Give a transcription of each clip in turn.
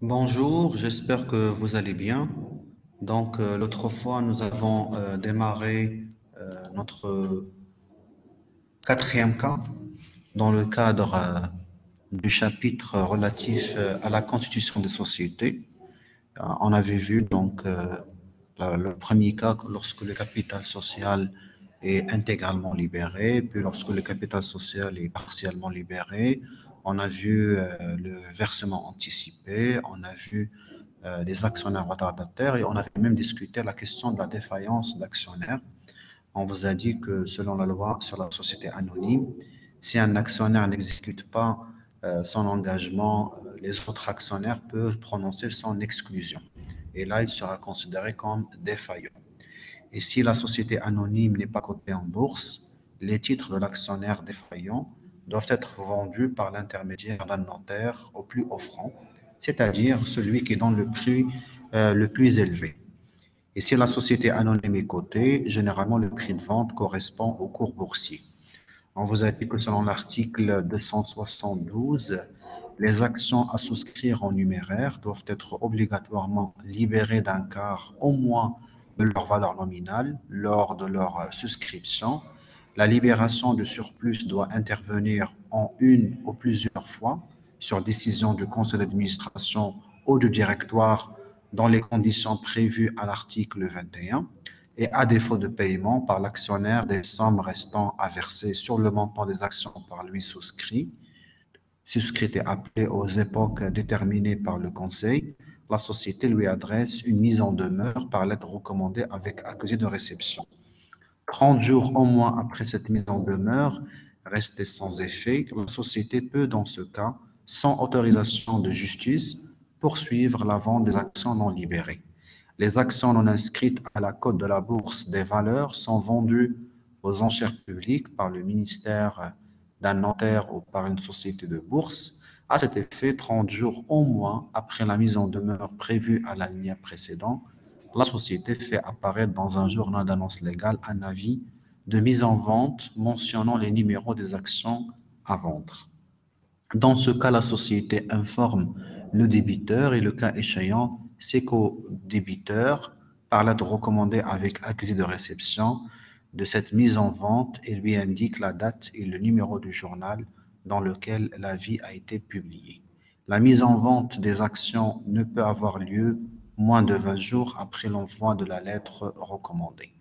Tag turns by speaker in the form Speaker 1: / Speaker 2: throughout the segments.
Speaker 1: Bonjour, j'espère que vous allez bien. L'autre fois, nous avons démarré notre quatrième cas dans le cadre du chapitre relatif à la constitution des sociétés. On avait vu le premier cas lorsque le capital social est intégralement libéré, puis lorsque le capital social est partiellement libéré, on a vu le versement anticipé, on a vu des actionnaires retardataires et on avait même discuté la question de la défaillance d'actionnaires. On vous a dit que selon la loi sur la société anonyme, si un actionnaire n'exécute pas son engagement, les autres actionnaires peuvent prononcer son exclusion. Et là, il sera considéré comme défaillant. Et si la société anonyme n'est pas cotée en bourse, les titres de l'actionnaire défaillant doivent être vendus par l'intermédiaire d'un notaire au plus offrant, c'est-à-dire celui qui donne le plus élevé. Et si la société anonyme est cotée, généralement le prix de vente correspond au cours boursier. On vous a dit que selon l'article 272, les actions à souscrire en numéraire doivent être obligatoirement libérées d'un quart au moins de leur valeur nominale lors de leur souscription. La libération de surplus doit intervenir en une ou plusieurs fois sur décision du conseil d'administration ou du directoire dans les conditions prévues à l'article 21 et à défaut de paiement par l'actionnaire des sommes restant à verser sur le montant des actions par lui souscrites et appelées aux époques déterminées par le Conseil, la société lui adresse une mise en demeure par lettre recommandée avec accusé de réception. 30 jours au moins après cette mise en demeure restée sans effet, la société peut, dans ce cas, sans autorisation de justice, poursuivre la vente des actions non libérées. Les actions non inscrites à la cote de la bourse des valeurs sont vendues aux enchères publiques par le ministère d'un notaire ou par une société de bourse. À cet effet, 30 jours au moins après la mise en demeure prévue à l'alinéa précédent, la société fait apparaître dans un journal d'annonce légale un avis de mise en vente mentionnant les numéros des actions à vendre. Dans ce cas, la société informe le débiteur et le cas échéant, c'est qu'au débiteur, par lettre recommandée avec accusé de réception de cette mise en vente et lui indique la date et le numéro du journal dans lequel l'avis a été publié. La mise en vente des actions ne peut avoir lieu moins de 20 jours après l'envoi de la lettre recommandée.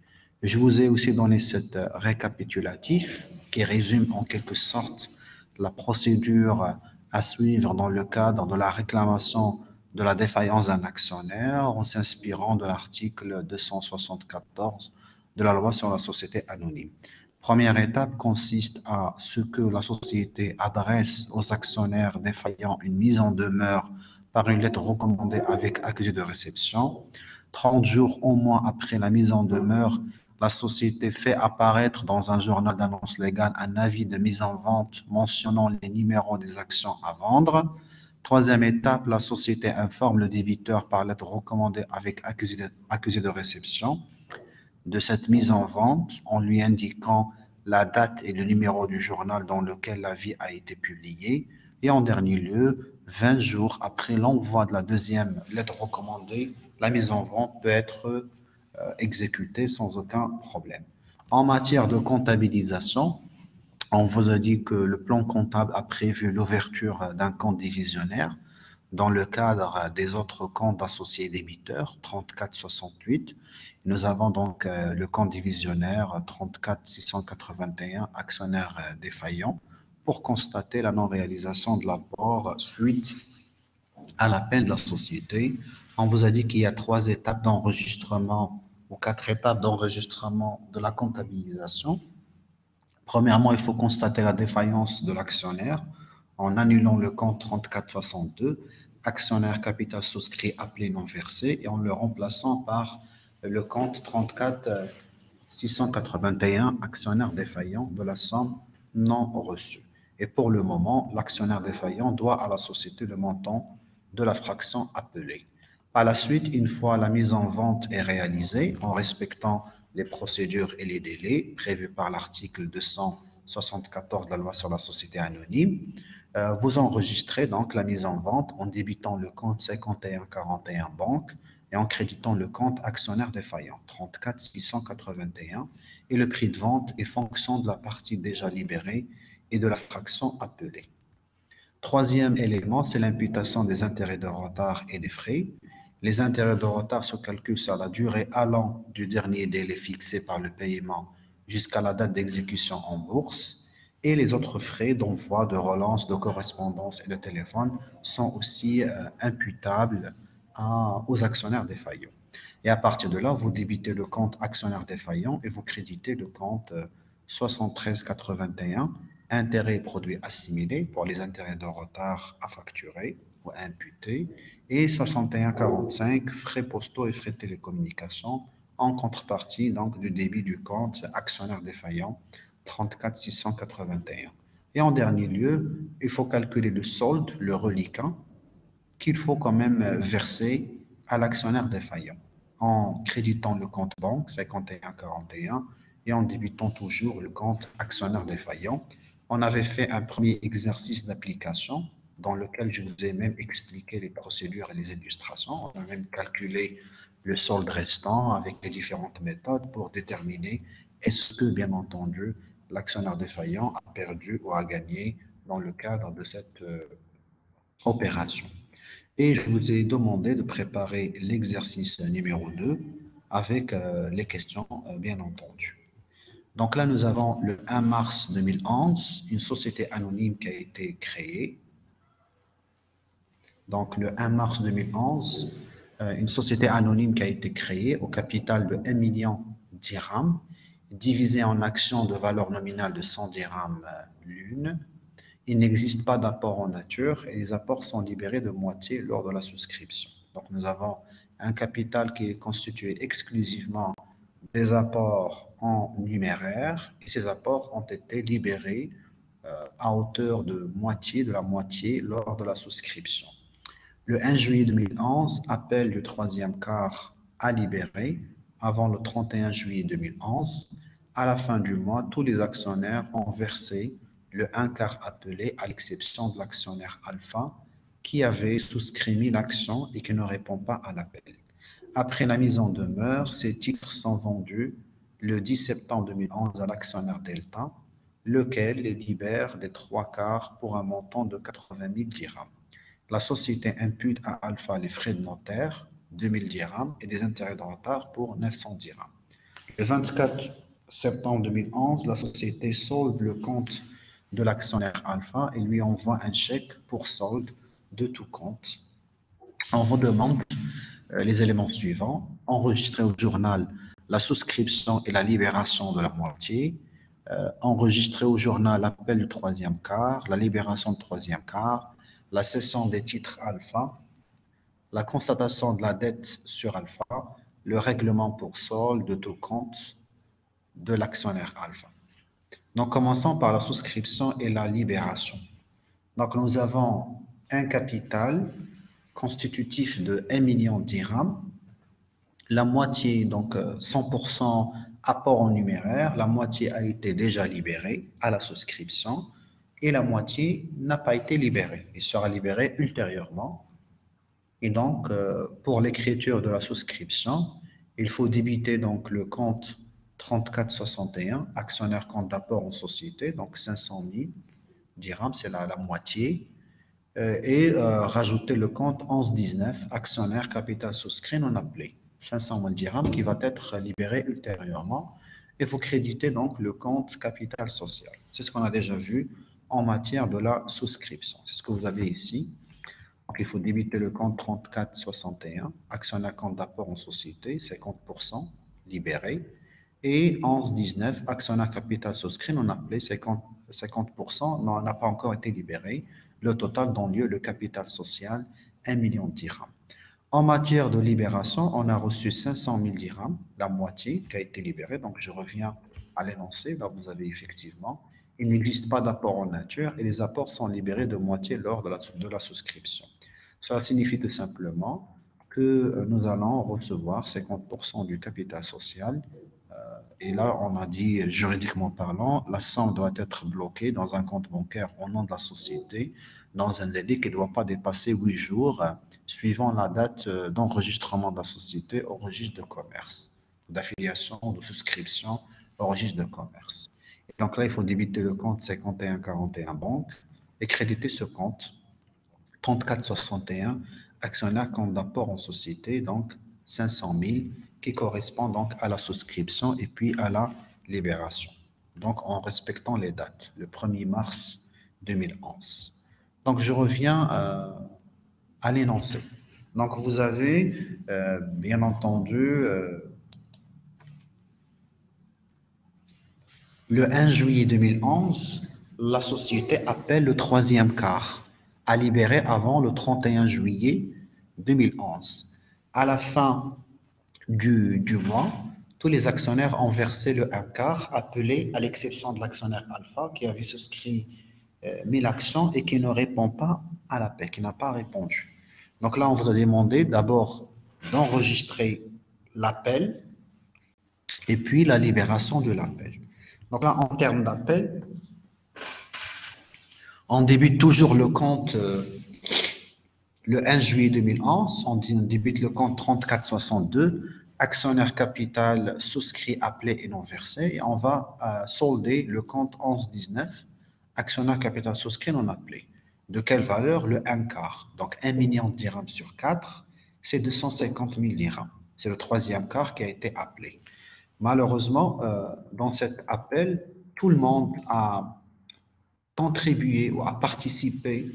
Speaker 1: Je vous ai aussi donné cet récapitulatif qui résume en quelque sorte la procédure à suivre dans le cadre de la réclamation de la défaillance d'un actionnaire en s'inspirant de l'article 274 de la loi sur la société anonyme. Première étape consiste à ce que la société adresse aux actionnaires défaillants une mise en demeure par une lettre recommandée avec accusé de réception. 30 jours au moins après la mise en demeure, la société fait apparaître dans un journal d'annonce légale un avis de mise en vente mentionnant les numéros des actions à vendre. Troisième étape, la société informe le débiteur par lettre recommandée avec accusé de réception de cette mise en vente en lui indiquant la date et le numéro du journal dans lequel l'avis a été publié. Et en dernier lieu, 20 jours après l'envoi de la deuxième lettre recommandée, la mise en vente peut être exécutée sans aucun problème. En matière de comptabilisation, on vous a dit que le plan comptable a prévu l'ouverture d'un compte divisionnaire dans le cadre des autres comptes associés débiteurs, 3468. Nous avons donc le compte divisionnaire 34681, actionnaire défaillant, pour constater la non-réalisation de l'apport suite à l'appel de la société. On vous a dit qu'il y a 3 étapes d'enregistrement ou 4 étapes d'enregistrement de la comptabilisation. Premièrement, il faut constater la défaillance de l'actionnaire en annulant le compte 3462, actionnaire capital souscrit appelé non versé, et en le remplaçant par le compte 34681, actionnaire défaillant de la somme non reçue. Et pour le moment, l'actionnaire défaillant doit à la société le montant de la fraction appelée. Par la suite, une fois la mise en vente est réalisée, en respectant les procédures et les délais prévus par l'article 274 de la loi sur la société anonyme, Vous enregistrez donc la mise en vente en débitant le compte 5141 banque et en créditant le compte actionnaire défaillant 34 681 et le prix de vente est fonction de la partie déjà libérée et de la fraction appelée. Troisième élément, c'est l'imputation des intérêts de retard et des frais. Les intérêts de retard se calculent sur la durée allant du dernier délai fixé par le paiement jusqu'à la date d'exécution en bourse. Et les autres frais d'envoi, de relance, de correspondance et de téléphone sont aussi imputables aux actionnaires défaillants. Et à partir de là, vous débitez le compte actionnaire défaillant et vous créditez le compte 7381, intérêts et produits assimilés pour les intérêts de retard à facturer ou à imputer, et 6145, frais postaux et frais de télécommunication en contrepartie donc du débit du compte actionnaire défaillant 34 681. Et en dernier lieu, il faut calculer le solde, le reliquat, qu'il faut quand même verser à l'actionnaire défaillant en créditant le compte banque 5141 et en débitant toujours le compte actionnaire défaillant. On avait fait un premier exercice d'application dans lequel je vous ai même expliqué les procédures et les illustrations. On a même calculé le solde restant avec les différentes méthodes pour déterminer est-ce que, bien entendu, l'actionnaire défaillant a perdu ou a gagné dans le cadre de cette opération. Et je vous ai demandé de préparer l'exercice numéro 2 avec les questions, bien entendu. Donc là, nous avons le 1 mars 2011, une société anonyme qui a été créée. Donc le 1 mars 2011, une société anonyme qui a été créée au capital de 1 million dirhams, divisée en actions de valeur nominale de 100 dirhams l'une. Il n'existe pas d'apport en nature et les apports sont libérés de moitié lors de la souscription. Donc nous avons un capital qui est constitué exclusivement des apports en numéraire et ces apports ont été libérés à hauteur de la moitié lors de la souscription. Le 1 juillet 2011, appel du troisième quart à libérer avant le 31 juillet 2011. À la fin du mois, tous les actionnaires ont versé le 1 quart appelé, à l'exception de l'actionnaire alpha qui avait souscrit 1000 actions et qui ne répond pas à l'appel. Après la mise en demeure, ces titres sont vendus le 10 septembre 2011 à l'actionnaire delta, lequel les libère des 3 quarts pour un montant de 80 000 dirhams. La société impute à Alpha les frais de notaire, 2000 dirhams, et des intérêts de retard pour 900 dirhams. Le 24 septembre 2011, la société solde le compte de l'actionnaire Alpha et lui envoie un chèque pour solde de tout compte. On vous demande les éléments suivants. Enregistrer au journal la souscription et la libération de la moitié. Enregistrer au journal l'appel du troisième quart, la libération du troisième quart, la cession des titres alpha, la constatation de la dette sur alpha, le règlement pour solde de tout compte de l'actionnaire alpha. Donc, commençons par la souscription et la libération. Donc, nous avons un capital constitutif de 1 million de dirhams, la moitié, donc 100% apport en numéraire, la moitié a été déjà libérée à la souscription et la moitié n'a pas été libérée et sera libérée ultérieurement. Et donc, pour l'écriture de la souscription, il faut débiter donc le compte 3461, actionnaire compte d'apport en société, donc 500 000 dirhams, c'est la moitié, et rajouter le compte 1119, actionnaire capital souscrit non appelé, 500 000 dirhams qui va être libéré ultérieurement. Et vous créditez donc le compte capital social. C'est ce qu'on a déjà vu en matière de la souscription. C'est ce que vous avez ici. Donc, il faut débiter le compte 3461, actionnaire compte d'apport en société, 50% libéré, et 1119, actionnaire capital souscrit non appelé, 50% n'a pas encore été libéré. Le total donne lieu le capital social, 1 million de dirhams. En matière de libération, on a reçu 500 000 dirhams, la moitié qui a été libérée. Donc, je reviens à l'énoncé. Là, vous avez effectivement, il n'existe pas d'apport en nature et les apports sont libérés de moitié lors de la souscription. Cela signifie tout simplement que nous allons recevoir 50% du capital social Et là, on a dit, juridiquement parlant, la somme doit être bloquée dans un compte bancaire au nom de la société dans un délai qui ne doit pas dépasser 8 jours suivant la date d'enregistrement de la société au registre de commerce, d'affiliation, de souscription au registre de commerce. Et donc là, il faut débiter le compte 5141 banque et créditer ce compte 3461 actionnaire compte d'apport en société, donc 500 000 qui correspond donc à la souscription et puis à la libération. Donc en respectant les dates, le 1er mars 2011. Donc je reviens à l'énoncé. Donc vous avez bien entendu le 1 juillet 2011, la société appelle le troisième quart à libérer avant le 31 juillet 2011. À la fin du mois, tous les actionnaires ont versé le 1 quart appelé, à l'exception de l'actionnaire alpha qui avait souscrit 1000 actions et qui ne répond pas à l'appel, qui n'a pas répondu. Donc là, on vous a demandé d'abord d'enregistrer l'appel et puis la libération de l'appel. Donc là, en termes d'appel, on débute toujours le compte le 1 juillet 2011, on débute le compte 3462, actionnaire capital souscrit, appelé et non versé, et on va solder le compte 1119, actionnaire capital souscrit non appelé. De quelle valeur? Le 1 quart. Donc 1 million de dirhams sur 4, c'est 250 000 dirhams. C'est le troisième quart qui a été appelé. Malheureusement, dans cet appel, tout le monde a contribué ou a participé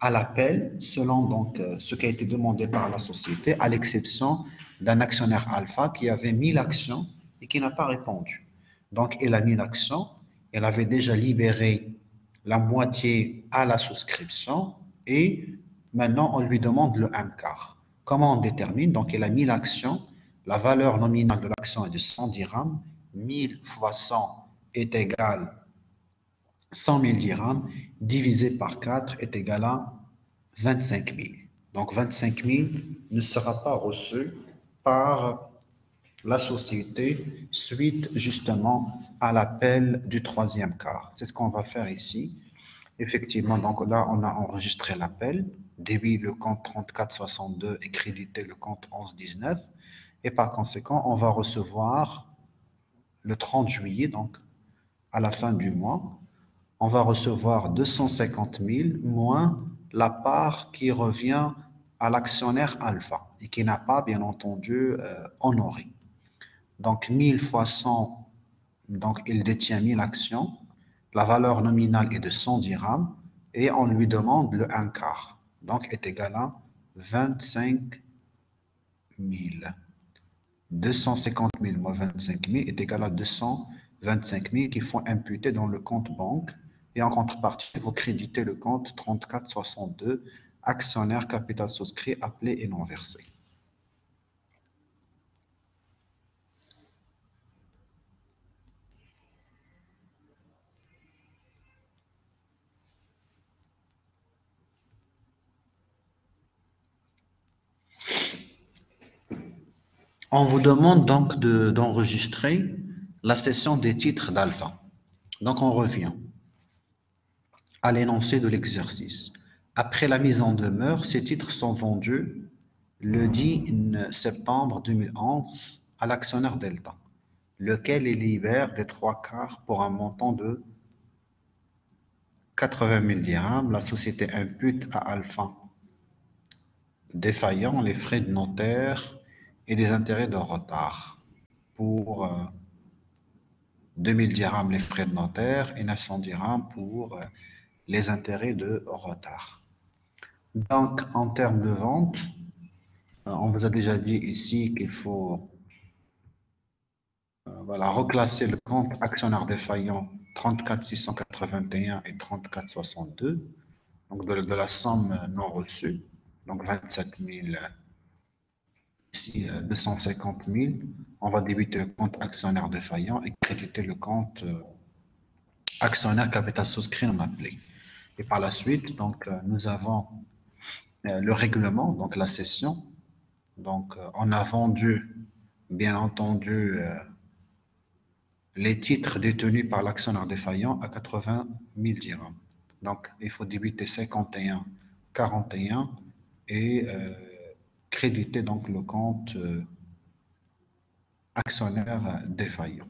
Speaker 1: à l'appel selon donc ce qui a été demandé par la société, à l'exception d'un actionnaire alpha qui avait 1000 actions et qui n'a pas répondu. Donc, il a 1000 actions, elle avait déjà libéré la moitié à la souscription et maintenant on lui demande le 1 quart. Comment on détermine? Donc, il a 1000 actions, la valeur nominale de l'action est de 100 dirhams, 1000 fois 100 est égal 100 000 dirhams divisé par 4 est égal à 25 000. Donc 25 000 ne sera pas reçu par la société suite justement à l'appel du troisième quart. C'est ce qu'on va faire ici. Effectivement, donc là, on a enregistré l'appel, débit le compte 3462 et crédité le compte 1119. Et par conséquent, on va recevoir le 30 juillet, donc à la fin du mois, on va recevoir 250 000 moins la part qui revient à l'actionnaire alpha et qui n'a pas, bien entendu, honoré. Donc, 1000 fois 100, donc il détient 1000 actions, la valeur nominale est de 100 dirhams et on lui demande le 1 quart, donc est égal à 25 000. 250 000 moins 25 000 est égal à 225 000 qu'il faut imputer dans le compte banque. Et en contrepartie, vous créditez le compte 3462, actionnaire capital souscrit, appelé et non versé. On vous demande donc d'enregistrer la cession des titres d'Alpha. Donc on revient à l'énoncé de l'exercice. Après la mise en demeure, ces titres sont vendus le 10 septembre 2011 à l'actionnaire Delta, lequel les libère des 3 quarts pour un montant de 80 000 dirhams. La société impute à Alpha défaillant les frais de notaire et des intérêts de retard pour 2000 dirhams les frais de notaire et 900 dirhams pour les intérêts de retard. Donc, en termes de vente, on vous a déjà dit ici qu'il faut voilà, reclasser le compte actionnaire défaillant 34 681 et 34 62, donc de la somme non reçue, donc 27 000, ici 250 000, on va débuter le compte actionnaire défaillant et créditer le compte actionnaire capital souscrit non appelé. Et par la suite, donc, nous avons le règlement, donc la cession. Donc, on a vendu, bien entendu, les titres détenus par l'actionnaire défaillant à 80 000 dirhams. Donc, il faut débiter 51, 41 et créditer donc le compte actionnaire défaillant.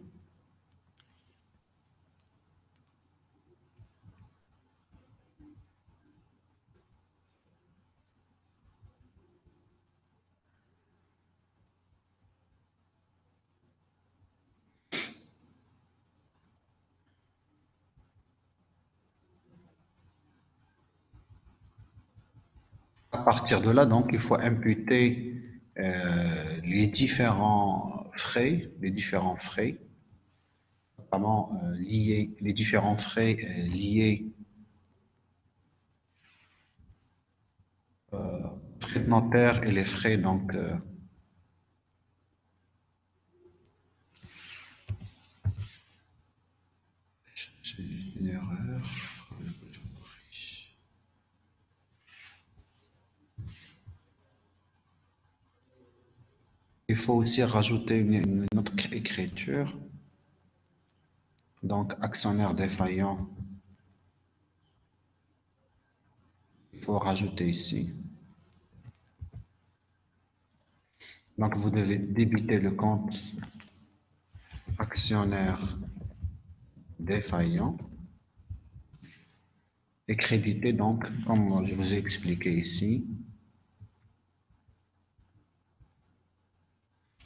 Speaker 1: À partir de là, donc, il faut imputer les différents frais, notamment les différents frais liés frais de notaire et les frais donc c'est une erreur. Il faut aussi rajouter une autre écriture, donc actionnaire défaillant. Il faut rajouter ici. Donc vous devez débiter le compte actionnaire défaillant et créditer donc, comme je vous ai expliqué ici,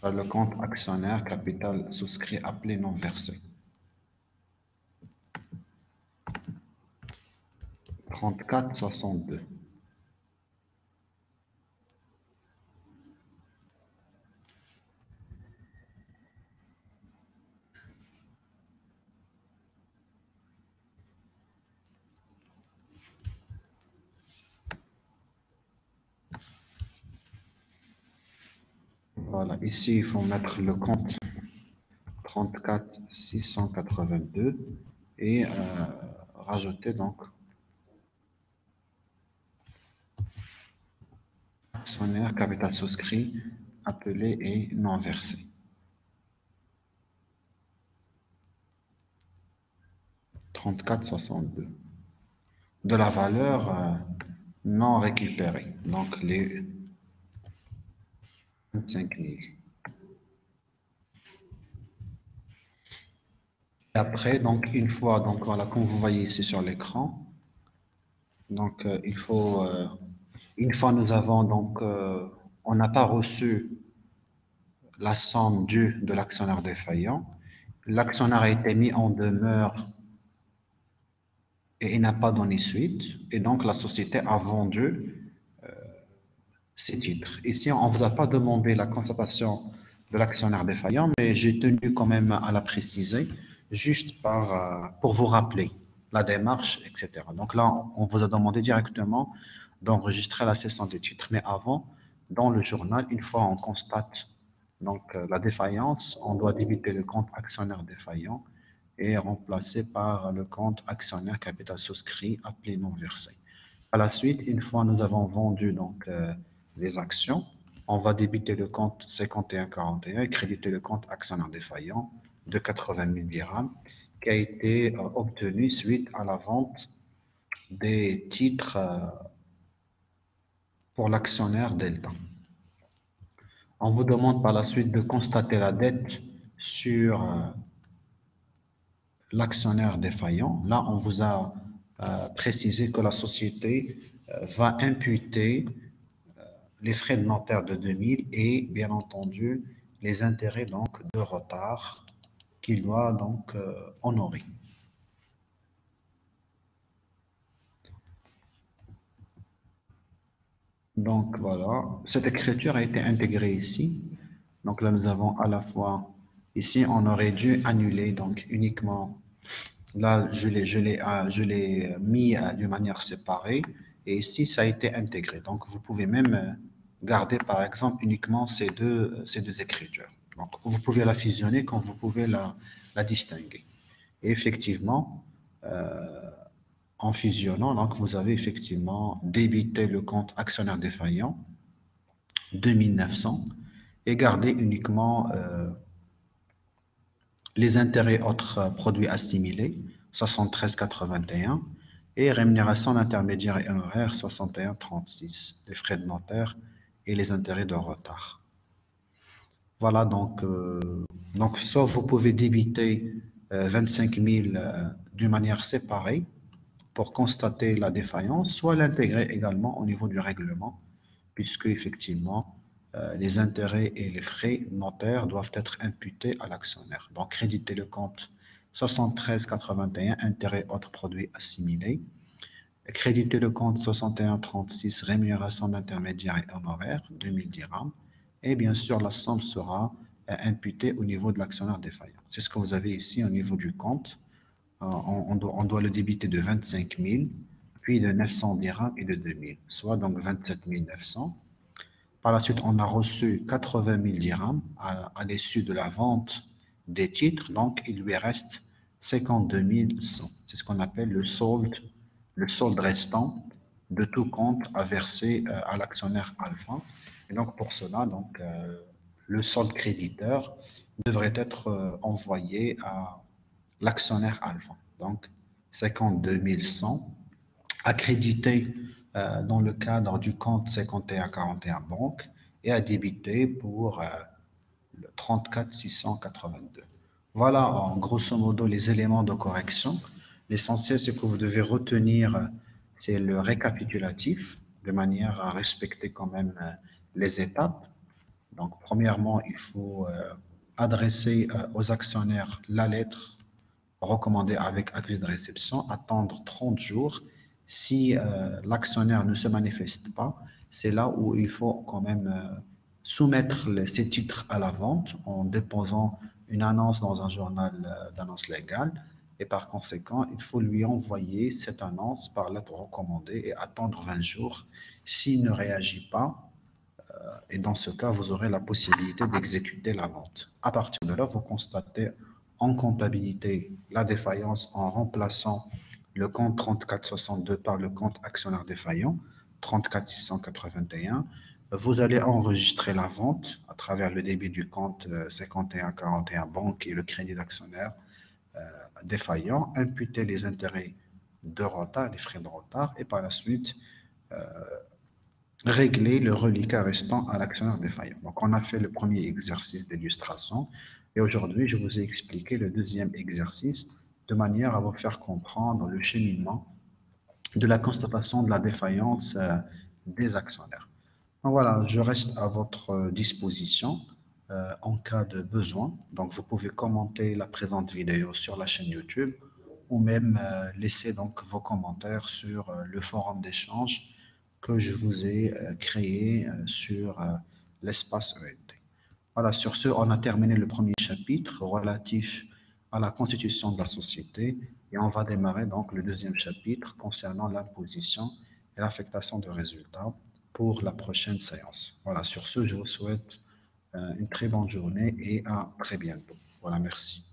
Speaker 1: le compte actionnaire capital souscrit appelé non versé. 34,62. Voilà, ici il faut mettre le compte 34 682 et rajouter donc actionnaire capital souscrit appelé et non versé. 34,62 de la valeur non récupérée, donc les 25 000. Et après, donc une fois, donc voilà, comme vous voyez ici sur l'écran, donc il faut, une fois nous avons donc, on n'a pas reçu la somme due de l'actionnaire défaillant, l'actionnaire a été mis en demeure et il n'a pas donné suite, et donc la société a vendu ces titres. Ici, on ne vous a pas demandé la constatation de l'actionnaire défaillant, mais j'ai tenu quand même à la préciser, juste pour vous rappeler la démarche, etc. Donc là, on vous a demandé directement d'enregistrer la cession des titres. Mais avant, dans le journal, une fois on constate donc, la défaillance, on doit débiter le compte actionnaire défaillant et remplacer par le compte actionnaire capital souscrit appelé non versé. À la suite, une fois nous avons vendu donc, les actions, on va débiter le compte 5141 et créditer le compte actionnaire défaillant de 80 000 dirhams qui a été obtenu suite à la vente des titres pour l'actionnaire Delta. On vous demande par la suite de constater la dette sur l'actionnaire défaillant. Là, on vous a précisé que la société va imputer les frais de notaire de 2000 et bien entendu les intérêts donc de retard qu'il doit donc honorer. Donc voilà, cette écriture a été intégrée ici. Donc là nous avons à la fois ici on aurait dû annuler donc uniquement. Là je l'ai mis d'une manière séparée et ici ça a été intégré. Donc vous pouvez même garder par exemple uniquement ces deux écritures. Donc vous pouvez la fusionner comme vous pouvez la distinguer. Et effectivement, en fusionnant, donc vous avez effectivement débité le compte actionnaire défaillant 2900 et gardé uniquement Les intérêts autres produits assimilés, 73,81 et rémunération d'intermédiaires et honoraires, 61,36, les frais de notaire et les intérêts de retard. Voilà, donc soit vous pouvez débiter 25 000 d'une manière séparée pour constater la défaillance, soit l'intégrer également au niveau du règlement, puisque effectivement, les intérêts et les frais notaires doivent être imputés à l'actionnaire. Donc, créditer le compte 73,81, intérêts autres produits assimilés. Créditer le compte 61,36, rémunération d'intermédiaires et honoraires, 2000 dirhams. Et bien sûr, la somme sera imputée au niveau de l'actionnaire défaillant. C'est ce que vous avez ici au niveau du compte. On doit le débiter de 25 000, puis de 900 dirhams et de 2000, soit donc 27 900. Par la suite, on a reçu 80 000 dirhams à l'issue de la vente des titres, donc il lui reste 52 100. C'est ce qu'on appelle le solde restant de tout compte à verser à l'actionnaire alpha. Et donc pour cela, le solde créditeur devrait être envoyé à l'actionnaire alpha. Donc 52 100 accrédité dans le cadre du compte 5141 banque et à débiter pour le 34 682. Voilà en grosso modo les éléments de correction. L'essentiel, c'est que vous devez retenir, c'est le récapitulatif, de manière à respecter quand même les étapes. Donc, premièrement, il faut adresser aux actionnaires la lettre recommandée avec accusé de réception, attendre 30 jours. Si l'actionnaire ne se manifeste pas, c'est là où il faut quand même soumettre ces titres à la vente en déposant une annonce dans un journal d'annonce légale. Et par conséquent, il faut lui envoyer cette annonce par lettre recommandée et attendre 20 jours. S'il ne réagit pas, et dans ce cas, vous aurez la possibilité d'exécuter la vente. À partir de là, vous constatez en comptabilité la défaillance en remplaçant le compte 3462 par le compte actionnaire défaillant 34681. Vous allez enregistrer la vente à travers le débit du compte 5141 banque et le crédit d'actionnaire défaillant, imputer les intérêts de retard, les frais de retard, et par la suite régler le reliquat restant à l'actionnaire défaillant. Donc, on a fait le premier exercice d'illustration et aujourd'hui, je vous ai expliqué le deuxième exercice de manière à vous faire comprendre le cheminement de la constatation de la défaillance des actionnaires. Donc, voilà, je reste à votre disposition en cas de besoin. Donc, vous pouvez commenter la présente vidéo sur la chaîne YouTube ou même laisser donc vos commentaires sur le forum d'échange que je vous ai créé sur l'espace ENT. Voilà, sur ce, on a terminé le premier chapitre relatif à la constitution de la société et on va démarrer donc le deuxième chapitre concernant l'imposition et l'affectation de résultats pour la prochaine séance. Voilà, sur ce, je vous souhaite une très bonne journée et à très bientôt. Voilà, merci.